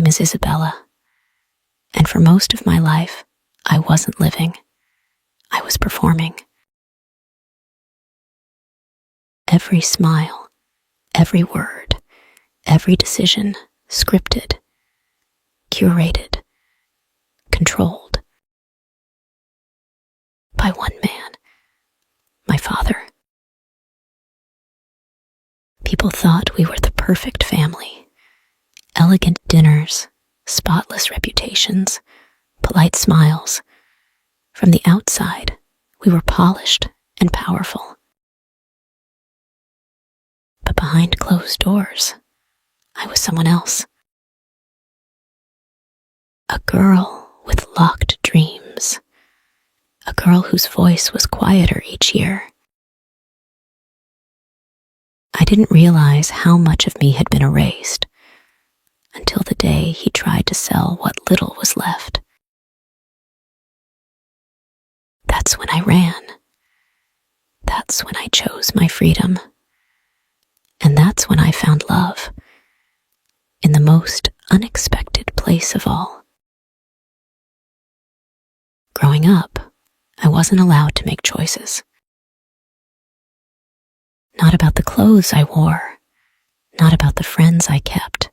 name is Isabella, and for most of my life, I wasn't living. I was performing. Every smile, every word, every decision, scripted, curated, controlled by one man, my father. People thought we were the perfect family. Elegant dinners, spotless reputations, polite smiles. From the outside, we were polished and powerful. But behind closed doors, I was someone else. A girl with locked dreams. A girl whose voice was quieter each year. I didn't realize how much of me had been erased until the day he tried to sell what little was left. That's when I ran. That's when I chose my freedom. And that's when I found love, in the most unexpected place of all. Growing up, I wasn't allowed to make choices. Not about the clothes I wore, not about the friends I kept,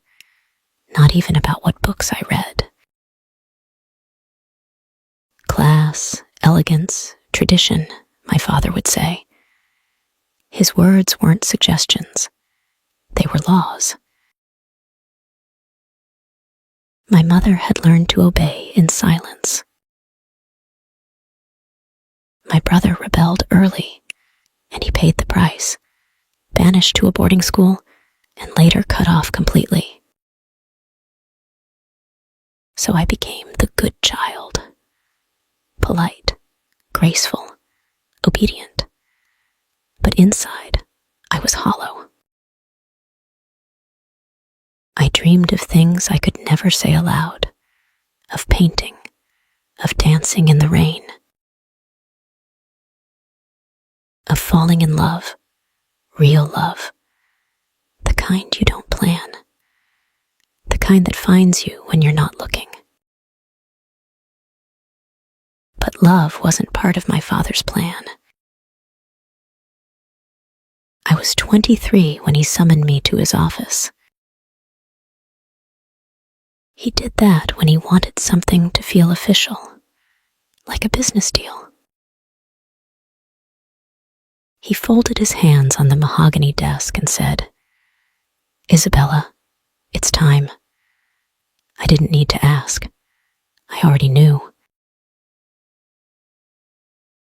not even about what books I read. Class, elegance, tradition, my father would say. His words weren't suggestions. They were laws. My mother had learned to obey in silence. My brother rebelled early, and he paid the price, banished to a boarding school, and later cut off completely. So I became the good child, polite, graceful, obedient. But inside, I was hollow. I dreamed of things I could never say aloud, of painting, of dancing in the rain, of falling in love, real love, the kind you don't plan, the kind that finds you when you're not looking. But love wasn't part of my father's plan. I was 23 when he summoned me to his office. He did that when he wanted something to feel official, like a business deal. He folded his hands on the mahogany desk and said, "Isabella, it's time." I didn't need to ask. I already knew.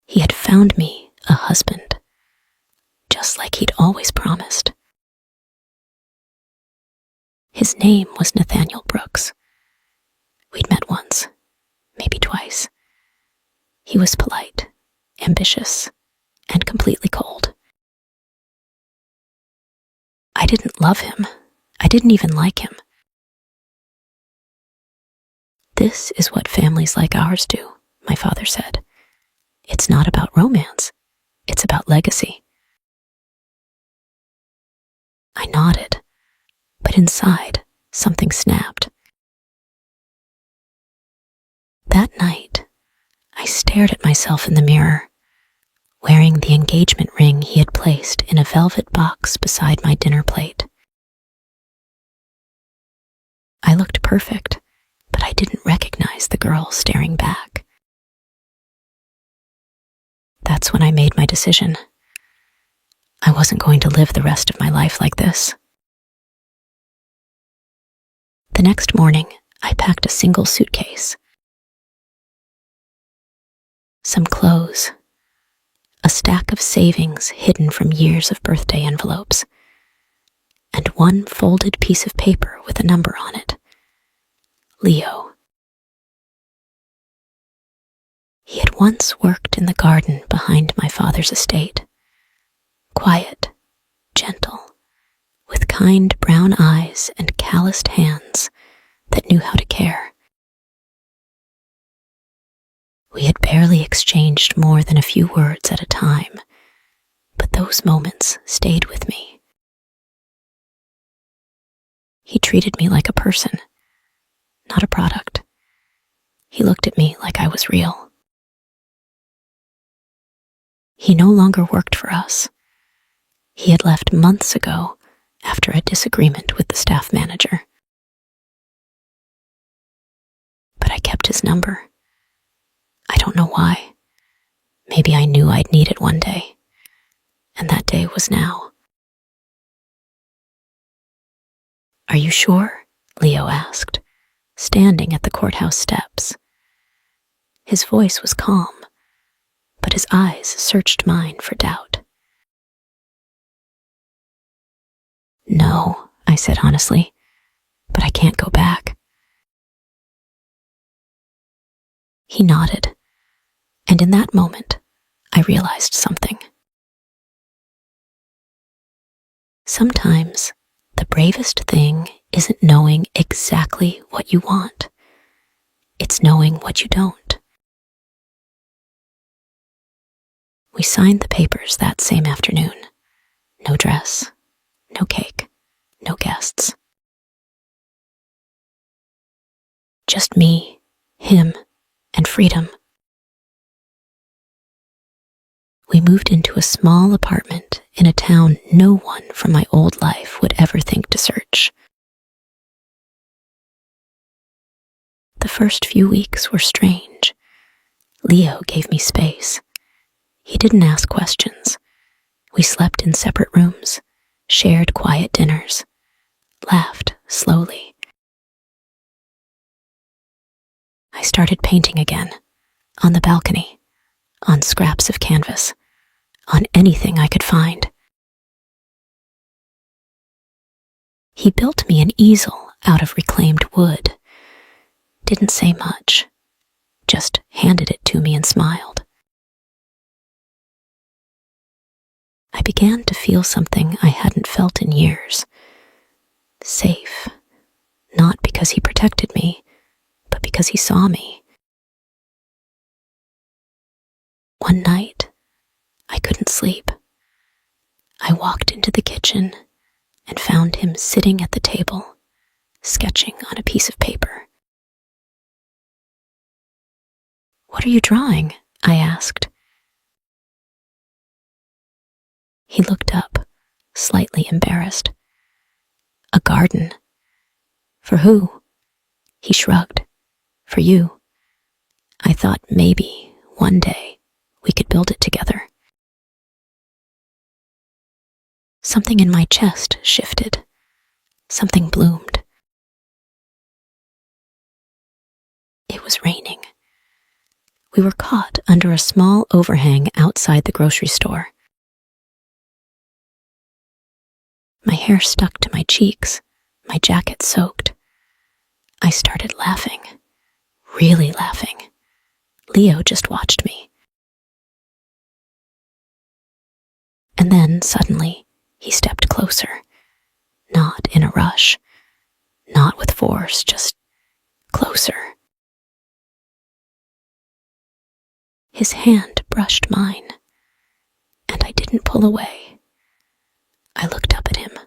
He had found me a husband, just like he'd always promised. His name was Nathaniel Brooks. We'd met once, maybe twice. He was polite, ambitious, and completely cold. I didn't love him. I didn't even like him. This is what families like ours do, my father said. It's not about romance. It's about legacy. I nodded, but inside, something snapped. That night, I stared at myself in the mirror, wearing the engagement ring he had placed in a velvet box beside my dinner plate. I looked perfect, but I didn't recognize the girl staring back. That's when I made my decision. I wasn't going to live the rest of my life like this. The next morning, I packed a single suitcase. Some clothes, a stack of savings hidden from years of birthday envelopes, and one folded piece of paper with a number on it. Leo. He had once worked in the garden behind my father's estate. Quiet, gentle, with kind brown eyes and calloused hands that knew how to care. We had barely exchanged more than a few words at a time, but those moments stayed with me. He treated me like a person, not a product. He looked at me like I was real. He no longer worked for us. He had left months ago after a disagreement with the staff manager. But I kept his number. I don't know why. Maybe I knew I'd need it one day. And that day was now. "Are you sure?" Leo asked, standing at the courthouse steps. His voice was calm, but his eyes searched mine for doubt. "No," I said honestly, "but I can't go back." He nodded, and in that moment, I realized something. Sometimes, the bravest thing isn't knowing exactly what you want. It's knowing what you don't. We signed the papers that same afternoon. No dress, no cake, no guests. Just me, him, and freedom. We moved into a small apartment in a town no one from my old life would ever think to search. The first few weeks were strange. Leo gave me space. He didn't ask questions. We slept in separate rooms, shared quiet dinners, laughed slowly. I started painting again, on the balcony, on scraps of canvas, on anything I could find. He built me an easel out of reclaimed wood. Didn't say much, just handed it to me and smiled. I began to feel something I hadn't felt in years. Safe, not because he protected me, but because he saw me. One night, I couldn't sleep. I walked into the kitchen and found him sitting at the table, sketching on a piece of paper. "What are you drawing?" I asked. He looked up, slightly embarrassed. "A garden." "For who?" He shrugged. "For you. I thought maybe, one day, we could build it together." Something in my chest shifted. Something bloomed. It was raining. We were caught under a small overhang outside the grocery store. My hair stuck to my cheeks, my jacket soaked. I started laughing, really laughing. Leo just watched me. And then, suddenly, he stepped closer, not in a rush, not with force, just closer. His hand brushed mine, and I didn't pull away. I looked up at him,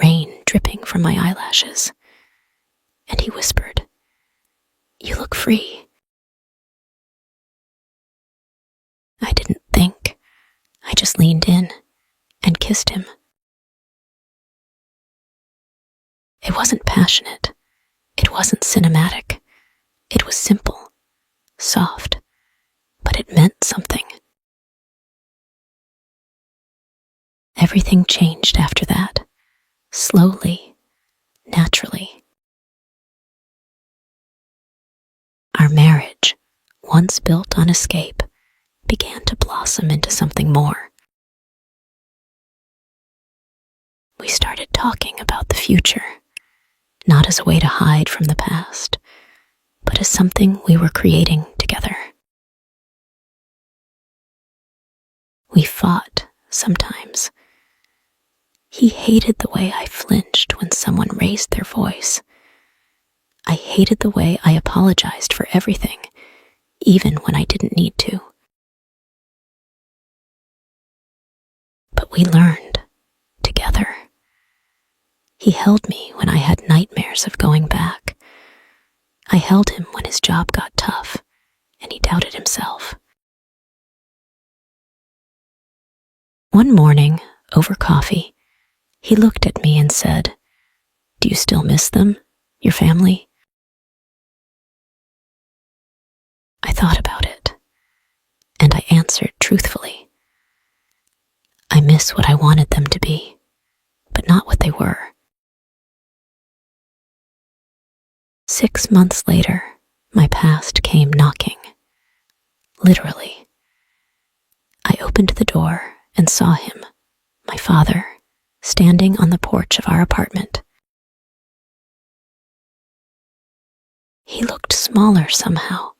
rain dripping from my eyelashes, and he whispered, "You look free." I didn't think. I just leaned in and kissed him. It wasn't passionate. It wasn't cinematic. It was simple, soft, but it meant something. Everything changed after that, slowly, naturally. Our marriage, once built on escape, began to blossom into something more. We started talking about the future, not as a way to hide from the past, but as something we were creating together. We fought sometimes. He hated the way I flinched when someone raised their voice. I hated the way I apologized for everything, even when I didn't need to. But we learned together. He held me when I had nightmares of going back, I held him when his job got tough and he doubted himself. One morning, over coffee, he looked at me and said, "Do you still miss them, your family?" I thought about it, and I answered truthfully. I miss what I wanted them to be, but not what they were. 6 months later, my past came knocking. Literally. I opened the door and saw him, my father, standing on the porch of our apartment. He looked smaller somehow,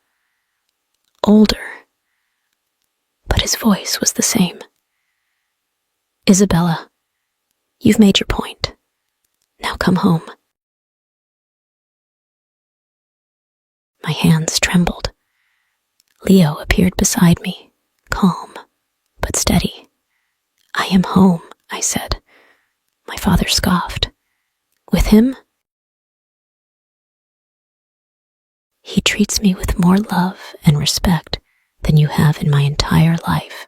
older, but his voice was the same. "Isabella, you've made your point. Now come home." My hands trembled. Leo appeared beside me, calm but steady. "I am home," I said. My father scoffed. "With him?" "He treats me with more love and respect than you have in my entire life."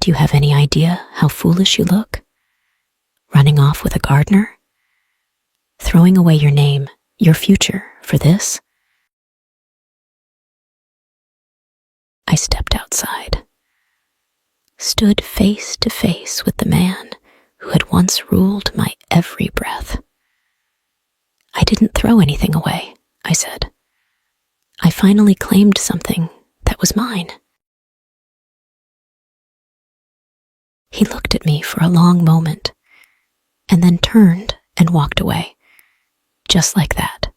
"Do you have any idea how foolish you look? Running off with a gardener? Throwing away your name, your future, for this?" I stepped outside, stood face to face with the man who had once ruled my every breath. "I didn't throw anything away," I said. "I finally claimed something that was mine." He looked at me for a long moment, and then turned and walked away, just like that.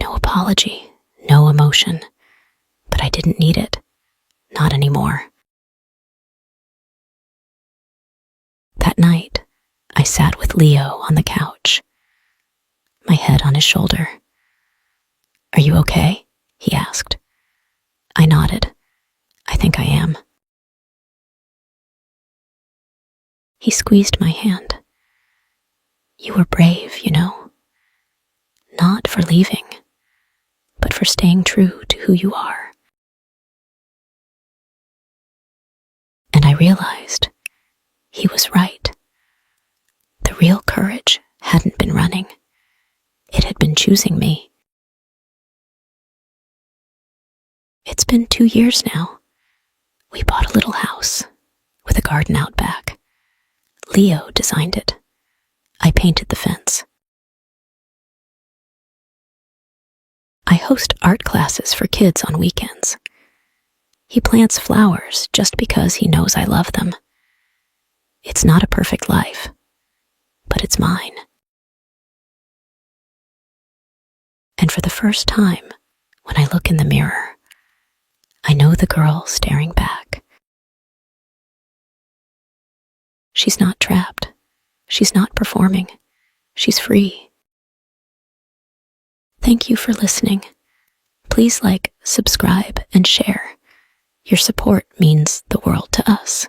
No apology, no emotion, but I didn't need it, not anymore. That night, I sat with Leo on the couch, my head on his shoulder. "Are you okay?" he asked. I nodded. "I think I am." He squeezed my hand. "You were brave, you know. Not for leaving, but for staying true to who you are." And I realized he was right. The real courage hadn't been running. It had been choosing me. It's been 2 years now. We bought a little house with a garden out back. Leo designed it. I painted the fence. I host art classes for kids on weekends. He plants flowers just because he knows I love them. It's not a perfect life, but it's mine. And for the first time, when I look in the mirror, I know the girl staring back. She's not trapped. She's not performing. She's free. Thank you for listening. Please like, subscribe, and share. Your support means the world to us.